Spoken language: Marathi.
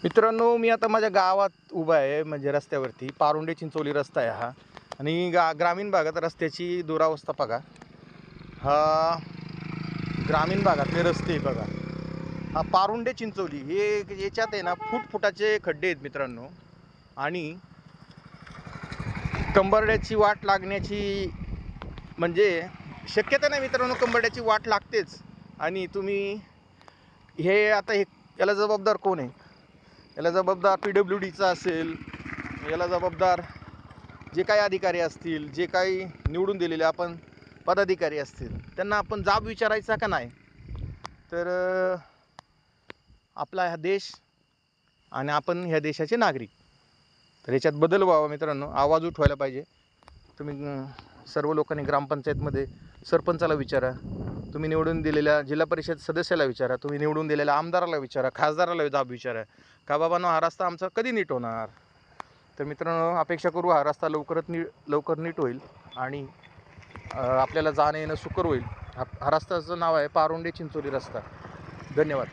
मित्रांनो, मी आता माझ्या गावात उभा आहे, म्हणजे रस्त्यावरती पारुंडे चिंचोली रस्ता आहे हा. आणि ग्रामीण भागात रस्त्याची दुरावस्था बघा. हा ग्रामीण भागातले रस्ते बघा. हा पारुंडे चिंचोली हे याच्यात आहे ना, फुटाचे खड्डे आहेत मित्रांनो. आणि कंबरड्याची वाट लागण्याची म्हणजे शक्यता नाही मित्रांनो, कंबरड्याची वाट लागतेच. आणि तुम्ही हे आता याला जबाबदार कोण आहे? याला जबाबदार PWDचा असेल, याला जबाबदार जे काही अधिकारी असतील, जे काही निवडून दिलेले आपण पदाधिकारी असतील, त्यांना आपण जाब विचारायचा का नाही? तर आपला हा देश आणि आपण ह्या देशाचे नागरिक, तर याच्यात बदल व्हावा मित्रांनो. आवाज उठवायला पाहिजे. तुम्ही सर्व लोकांनी ग्रामपंचायतमध्ये सरपंचाला विचारा, तुम्ही निवडून दिलेल्या जिल्हा परिषद सदस्याला विचारा, तुम्ही निवडून दिलेल्या आमदाराला विचारा, खासदाराला जाब विचारा का बाबांनो हा रस्ता आमचा कधी नीट होणार. तर मित्रांनो, अपेक्षा करू हा रस्ता लवकर नीट होईल आणि आपल्याला जाणं येणं सुकर होईल. हा रस्त्याचं नाव आहे पारुंडे चिंचोली रस्ता. धन्यवाद.